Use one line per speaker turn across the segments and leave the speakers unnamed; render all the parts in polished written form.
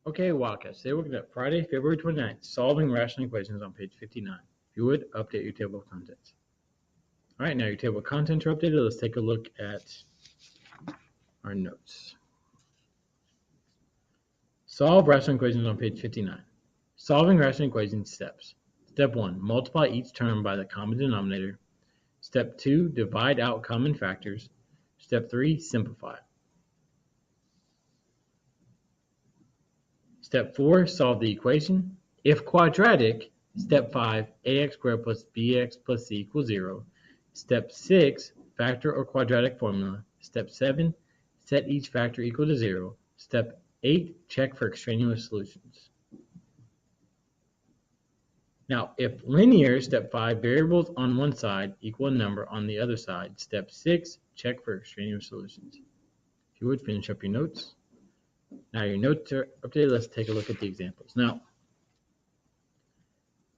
Okay, Wildcats. Today we're looking at Friday, February 29th, solving rational equations on page 59. If you would, update your table of contents. All right, now your table of contents are updated. Let's take a look at our notes. Solve rational equations on page 59. Solving rational equations steps. Step 1, multiply each term by the common denominator. Step 2, divide out common factors. Step 3, simplify. Step 4, solve the equation. If quadratic, step 5, ax squared plus bx plus c equals 0. Step 6, factor or quadratic formula. Step 7, set each factor equal to 0. Step 8, check for extraneous solutions. Now, if linear, step 5, variables on one side equal a number on the other side. Step 6, check for extraneous solutions. If you would, finish up your notes. Now your notes are updated. Let's take a look at the examples. Now,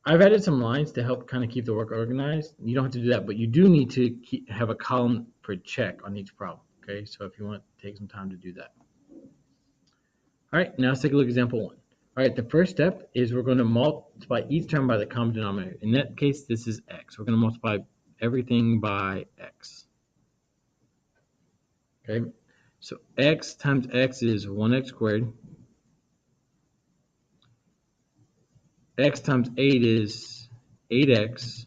I've added some lines to help kind of keep the work organized. You don't have to do that, but you do need to have a column for check on each problem. Okay, so if you want to take some time to do that. All right, now let's take a look at example 1. All right, the first step is we're going to multiply each term by the common denominator. In that case, this is x. We're going to multiply everything by x. Okay, so x times x is 1x squared. X times 8 is 8x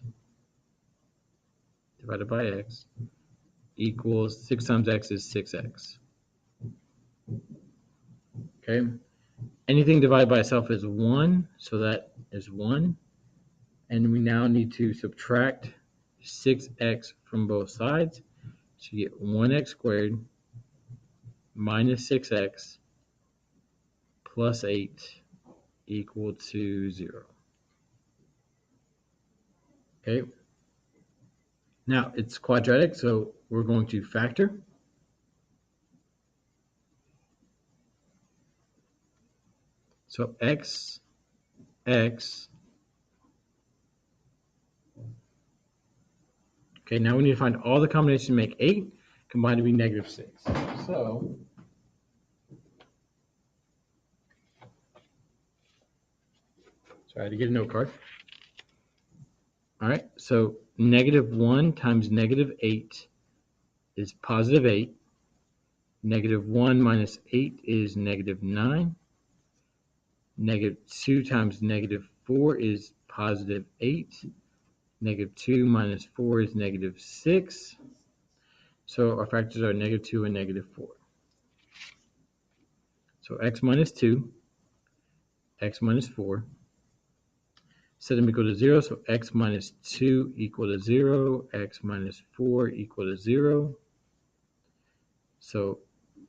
divided by x equals 6 times x is 6x. Okay, anything divided by itself is 1, so that is 1. And we now need to subtract 6x from both sides. So you get 1x squared minus 6x plus 8 equal to 0. Okay, now it's quadratic, so we're going to factor. So x. Okay, now we need to find all the combinations to make 8 combined to be negative 6. So I had to get a note card. All right, so negative 1 times negative 8 is positive 8. Negative 1 minus 8 is negative 9. Negative 2 times negative 4 is positive 8. Negative 2 minus 4 is negative 6. So our factors are negative 2 and negative 4. So x minus 2, x minus 4. Set them equal to 0, so x minus 2 equal to 0, x minus 4 equal to 0. So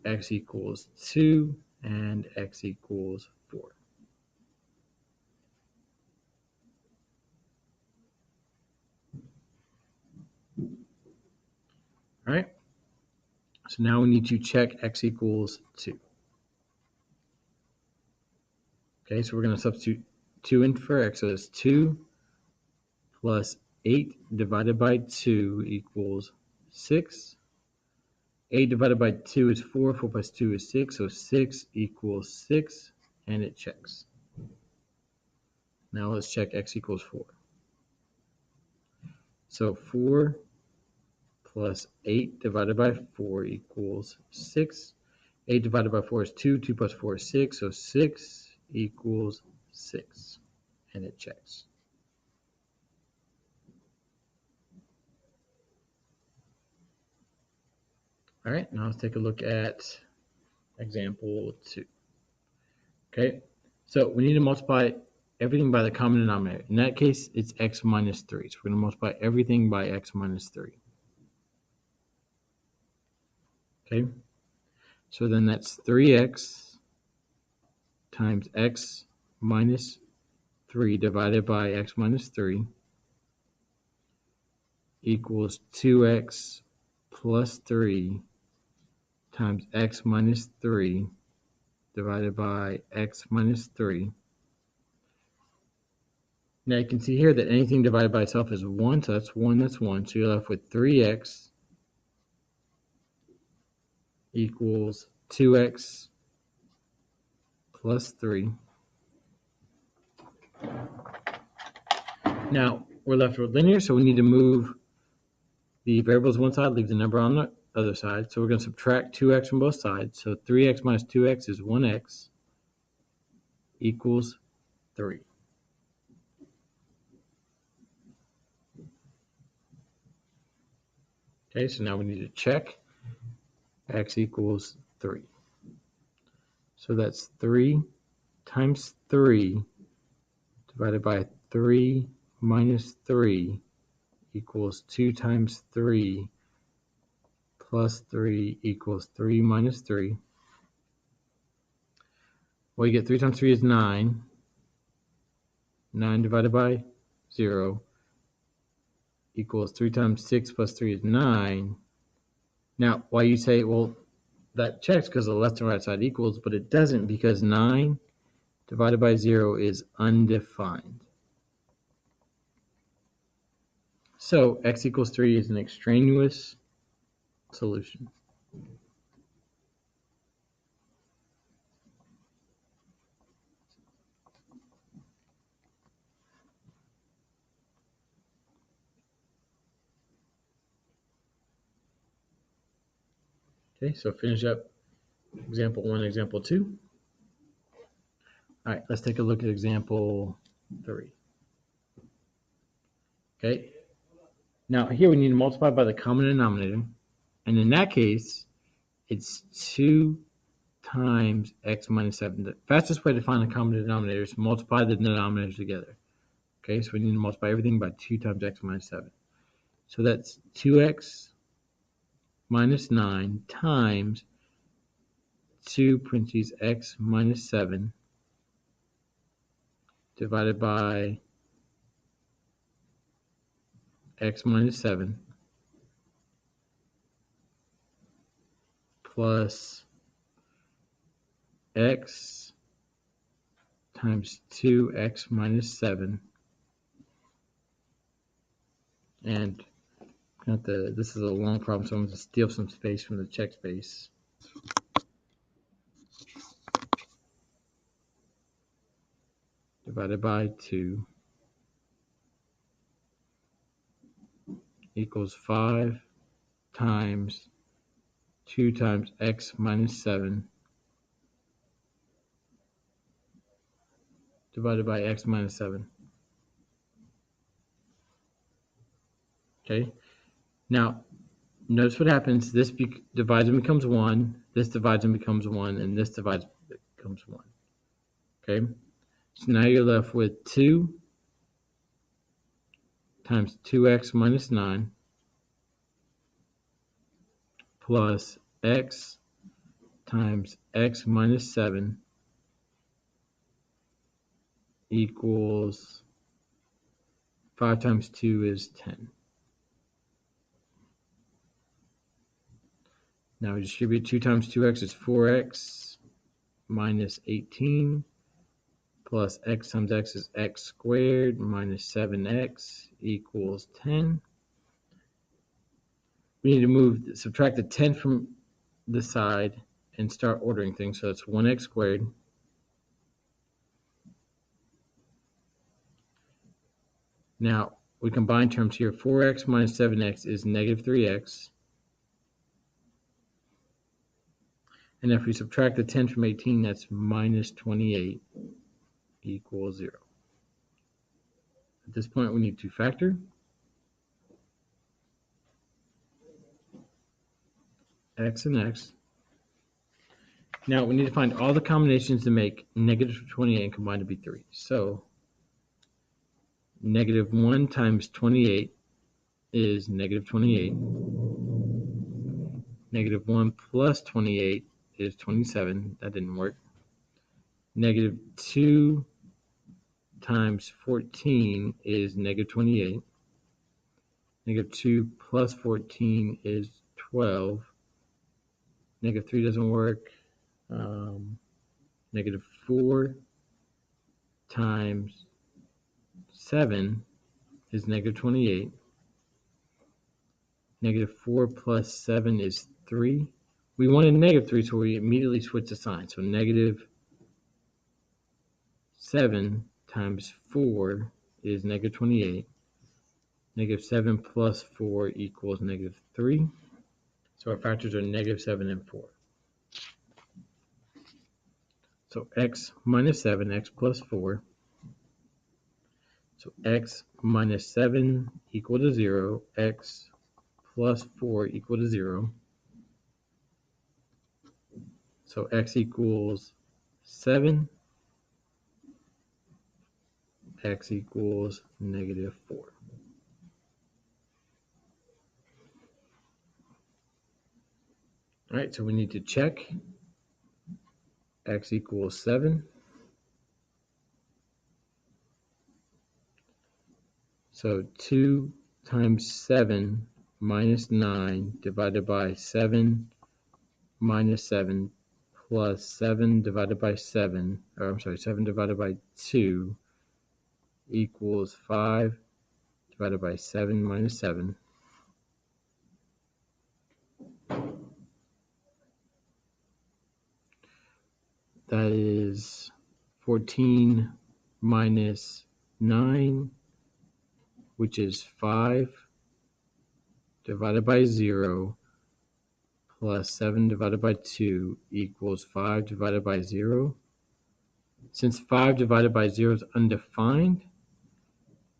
x equals 2 and x equals 4. All right, so now we need to check x equals 2. Okay, so we're going to substitute 2 in for x, so it's 2 plus 8 divided by 2 equals 6. 8 divided by 2 is 4, 4 plus 2 is 6, so 6 equals 6, and it checks. Now let's check x equals 4. So 4 plus 8 divided by 4 equals 6. 8 divided by 4 is 2, 2 plus 4 is 6, so 6 equals 6, and it checks. All right, now let's take a look at example 2. Okay, so we need to multiply everything by the common denominator. In that case, it's x minus 3. So we're going to multiply everything by x minus 3. Okay, so then that's 3x times x minus 3 divided by x minus 3 equals 2x plus 3 times x minus 3 divided by x minus 3. Now you can see here that anything divided by itself is 1, so that's 1, that's 1. So you're left with 3x equals 2x plus 3. Now, we're left with linear, so we need to move the variables one side, leave the number on the other side. So we're going to subtract 2x from both sides. So 3x minus 2x is 1x equals 3. Okay, so now we need to check x equals 3. So that's 3 times 3 divided by 3 minus 3 equals 2 times 3 plus 3 equals 3 minus 3. Well, you get 3 times 3 is 9. 9 divided by 0 equals 3 times 6 plus 3 is 9. Now, why you say, well, that checks because the left and right side equals, but it doesn't because 9 divided by 0 is undefined. So x equals 3 is an extraneous solution. Okay, so finish up example 1 and example 2. All right, let's take a look at example 3. Okay, now here we need to multiply by the common denominator, and in that case, it's 2 times x minus 7. The fastest way to find the common denominator is to multiply the denominators together. Okay, so we need to multiply everything by 2 times x minus 7. So that's 2x minus 9 times 2 parentheses x minus 7 divided by x minus 7 plus x times 2x minus 7. And this is a long problem, so I'm going to steal some space from the check space. Divided by 2 equals 5 times 2 times x minus 7 divided by x minus 7. Okay, now notice what happens. This divides and becomes 1, this divides and becomes 1, and this divides and becomes 1. Okay, so now you're left with 2 times 2x minus 9 plus x times x minus 7 equals 5 times 2 is 10. Now we distribute 2 times 2x is 4x minus 18 plus x times x is x squared minus 7x equals 10. We need to subtract the 10 from the side and start ordering things. So it's 1x squared now we combine terms here. 4x minus 7x is negative 3x. And if we subtract the 10 from 18, that's minus 28 equals 0. At this point, we need to factor. X and x. Now, we need to find all the combinations to make negative 28 and combine to be 3. So, negative 1 times 28 is negative 28. Negative 1 plus 28 is 27. That didn't work. Negative 2 times 14 is negative 28. Negative 2 plus 14 is 12. Negative 3 doesn't work. Negative 4 times 7 is negative 28. Negative 4 plus 7 is 3. We wanted negative 3, so we immediately switch the sign. So negative 7 times 4 is negative 28. Negative 7 plus 4 equals negative 3. So our factors are negative 7 and 4. So x minus 7, x plus 4. So x minus 7 equal to 0, x plus 4 equal to 0. So x equals 7, x equals negative 4. All right, so we need to check x equals 7. So 2 times 7 minus 9 divided by 7 minus 7 plus 7 divided by 7, or I'm sorry, 7 divided by 2 equals 5 divided by 7 minus 7. That is 14 minus 9, which is 5 divided by 0 plus 7 divided by 2 equals 5 divided by 0. Since 5 divided by 0 is undefined,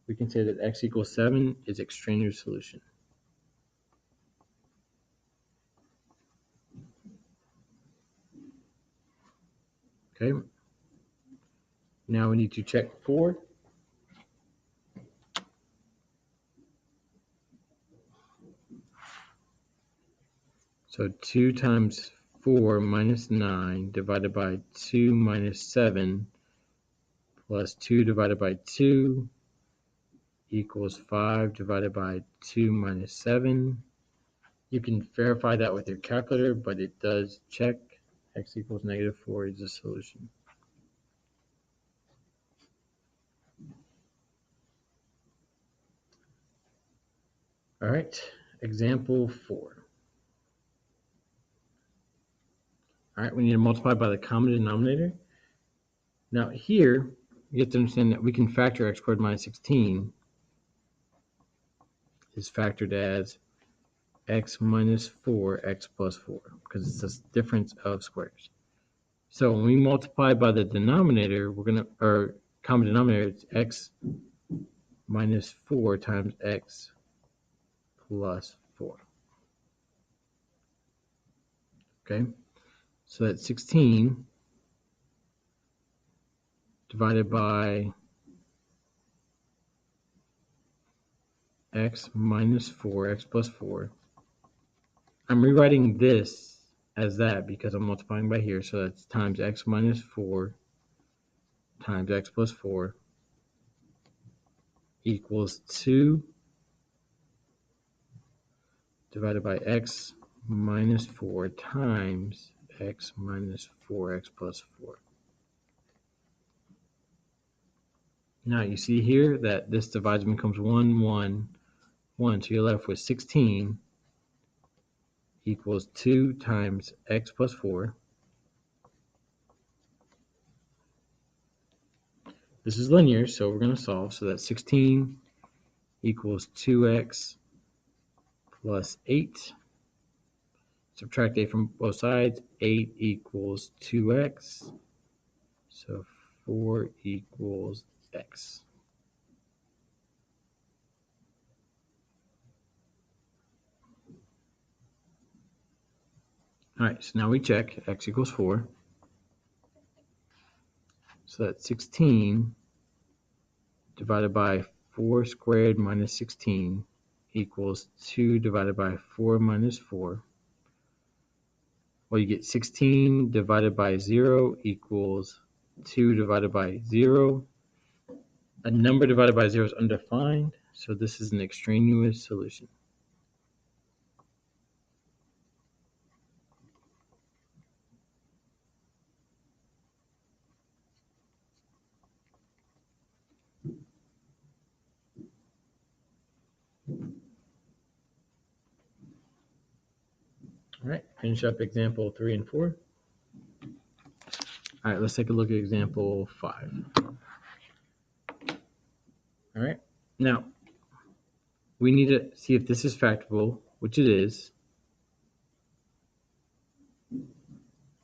we can say that x equals 7 is extraneous solution. Okay. Now we need to check 4. So 2 times 4 minus 9 divided by 2 minus 7 plus 2 divided by 2 equals 5 divided by 2 minus 7. You can verify that with your calculator, but it does check. X equals negative 4 is the solution. All right, example 4. All right, we need to multiply by the common denominator. Now here, you have to understand that we can factor x squared minus 16 is factored as x minus 4, x plus 4, because it's a difference of squares. So when we multiply by the denominator, we're going to, or common denominator, it's x minus 4 times x plus 4. Okay, so that's 16 divided by x minus 4, x plus 4. I'm rewriting this as that because I'm multiplying by here, so that's times x minus 4 times x plus 4 equals 2 divided by x minus 4 times x minus 4x plus 4. Now you see here that this divides and becomes 1, 1, 1. So you're left with 16 equals 2 times x plus 4. This is linear, so we're going to solve. So that's 16 equals 2x plus 8. Subtract 8 from both sides. 8 equals 2x. So 4 equals x. All right, so now we check x equals 4. So that's 16 divided by 4 squared minus 16 equals 2 divided by 4 minus 4. Well, you get 16 divided by 0 equals 2 divided by 0. A number divided by 0 is undefined, so this is an extraneous solution. All right, finish up example 3 and 4. All All right, let's take a look at example 5. All right, now we need to see if this is factorable, which it is.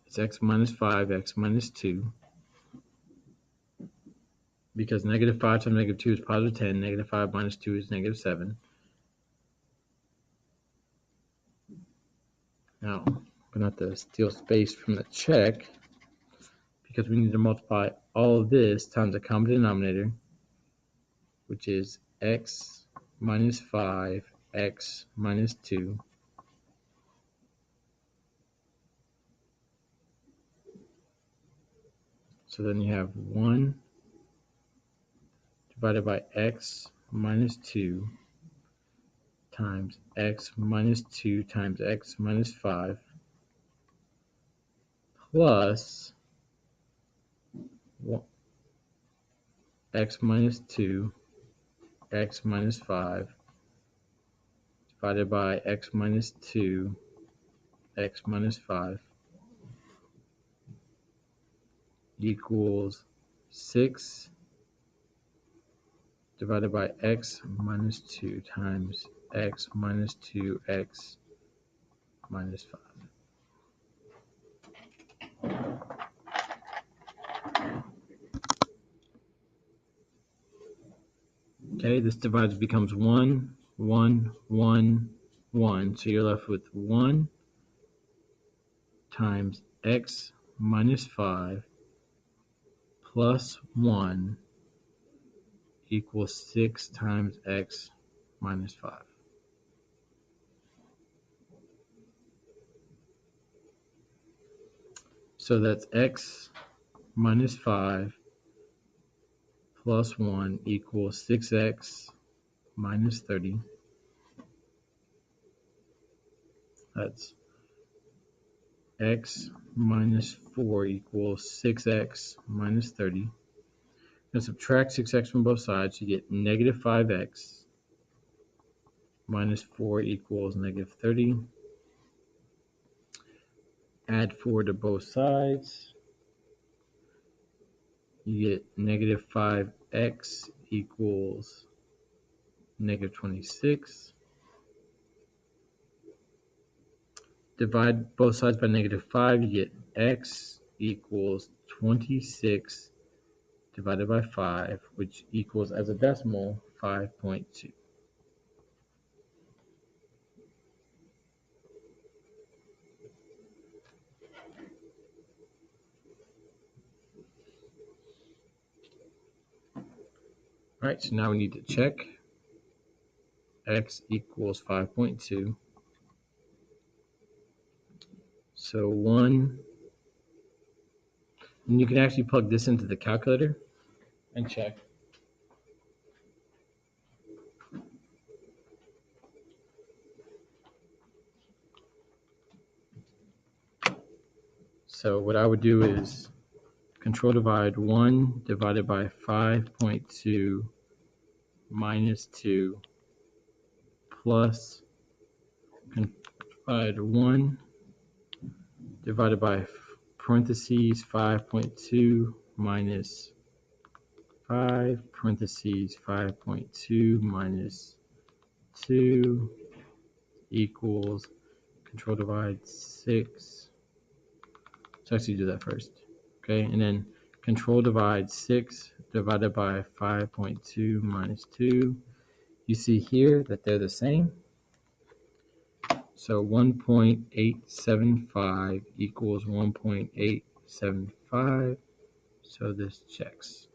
It's x minus 5, x minus 2. Because negative 5 times negative 2 is positive 10, negative 5 minus 2 is negative 7. Now, I'm going to have to steal space from the check because we need to multiply all of this times the common denominator, which is x minus 5, x minus 2. So then you have 1 divided by x minus 2 times x minus 2 times x minus 5 plus x minus 2 x minus 5 divided by x minus 2 x minus 5 equals 6 divided by x minus 2 times x minus 2x minus 5. Okay, this divides becomes 1, 1, 1, 1. So you're left with 1 times x minus 5 plus 1 equals 6 times x minus 5. So that's x minus 5 plus 1 equals 6x minus 30. That's x minus 4 equals 6x minus 30. Now subtract 6x from both sides, you get negative 5x minus 4 equals negative 30. Add 4 to both sides. You get negative 5x equals negative 26. Divide both sides by negative 5, you get x equals 26 divided by 5, which equals, as a decimal, 5.2. All right, so now we need to check x equals 5.2. So 1, and you can actually plug this into the calculator and check. So what I would do is control divide 1 divided by 5.2 minus 2 plus divide 1 divided by parentheses 5.2 minus 5 parentheses 5.2 minus 2 equals control divide 6. So actually do that first. Okay, and then control divide 6 divided by 5.2 minus 2. You see here that they're the same. So 1.875 equals 1.875. So this checks.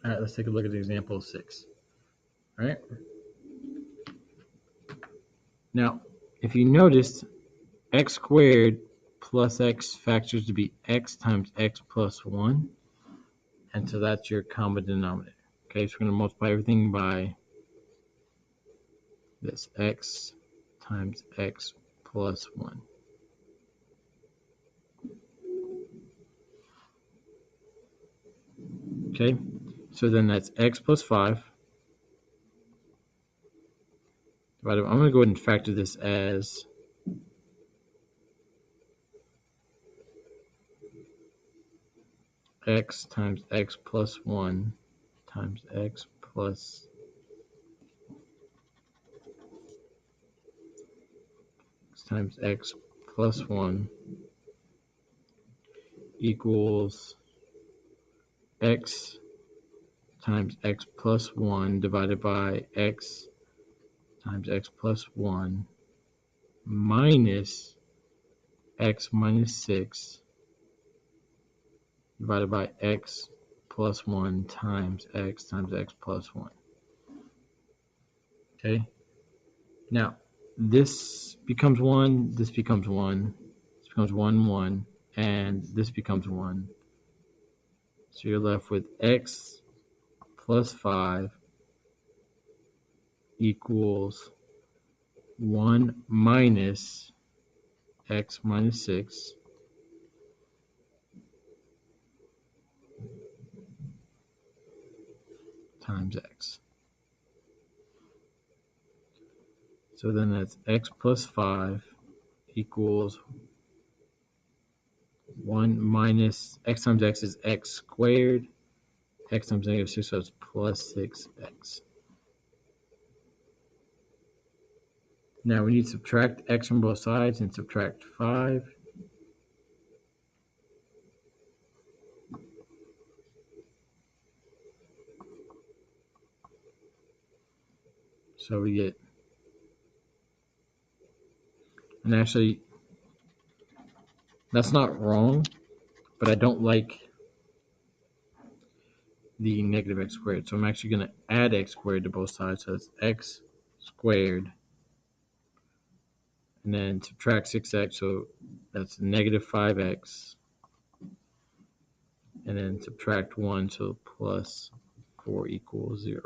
All right, let's take a look at example 6. All right. Now, if you noticed, x squared plus x factors to be x times x plus 1. And so that's your common denominator. Okay, so we're going to multiply everything by this x times x plus 1. Okay, so then that's x plus 5. I'm going to go ahead and factor this as x times x plus 1 times x plus times x plus 1 equals x times x plus 1 divided by x times x plus 1 minus x minus 6 divided by x plus 1 times x plus 1. Okay? Now, this becomes 1, this becomes 1, this becomes 1, 1, and this becomes 1. So you're left with x plus 5 equals 1 minus x minus 6 times x. So then that's x plus 5 equals 1 minus x times x is x squared. X times negative 6, so it's plus 6x. Now we need to subtract x from both sides and subtract 5. So we get, and actually, that's not wrong, but I don't like the negative x squared. So I'm actually going to add x squared to both sides. So it's x squared, and then subtract 6x, so that's negative 5x, and then subtract 1, so plus 4 equals 0.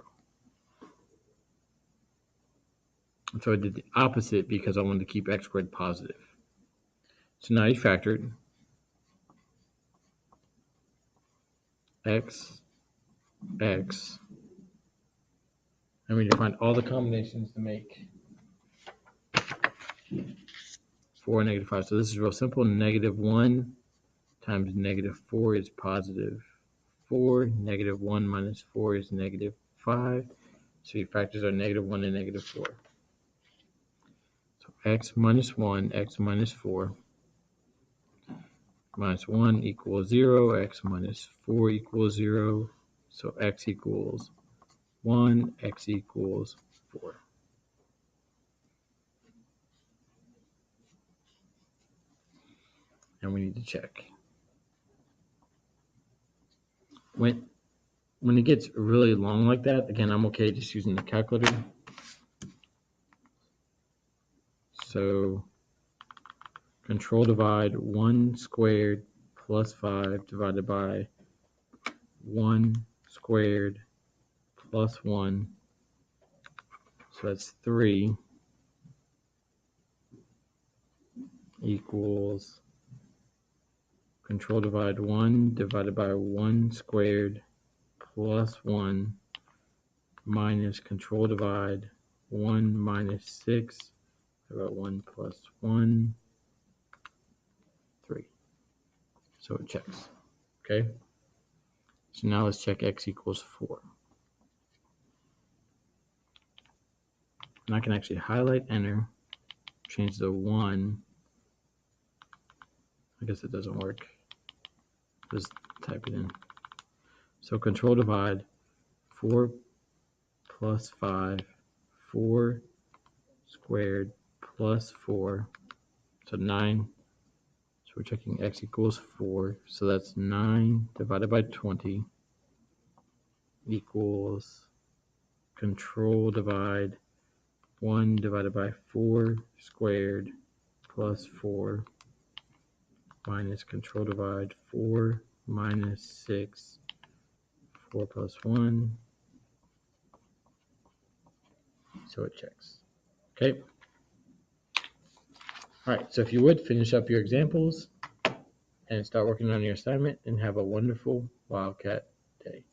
And so I did the opposite because I wanted to keep x squared positive. So now you factored x, x, and we need to find all the combinations to make 4 and negative 5. So this is real simple. Negative 1 times negative 4 is positive 4. Negative 1 minus 4 is negative 5. So your factors are negative 1 and negative 4. So x minus 1, x minus 4, minus 1 equals 0. X minus 4 equals 0. So x equals 1, x equals 4. And we need to check. When it gets really long like that, again, I'm okay just using the calculator. So control divide 1 squared plus 5 divided by 1 squared plus 1. So that's 3 equals control divide 1 divided by 1 squared plus 1 minus control divide 1 minus 6 about 1 plus 1, 3. So it checks. Okay? So now let's check x equals 4. And I can actually highlight enter, change the 1. I guess it doesn't work. Just type it in. So control divide 4 plus 5, 4 squared plus 4, so 9. So we're checking x equals 4. So that's 9 divided by 20 equals control divide 1 divided by 4 squared plus 4 minus control divide 4 minus 6, 4 plus 1. So it checks. Okay. All right. So if you would finish up your examples and start working on your assignment, and have a wonderful Wildcat day.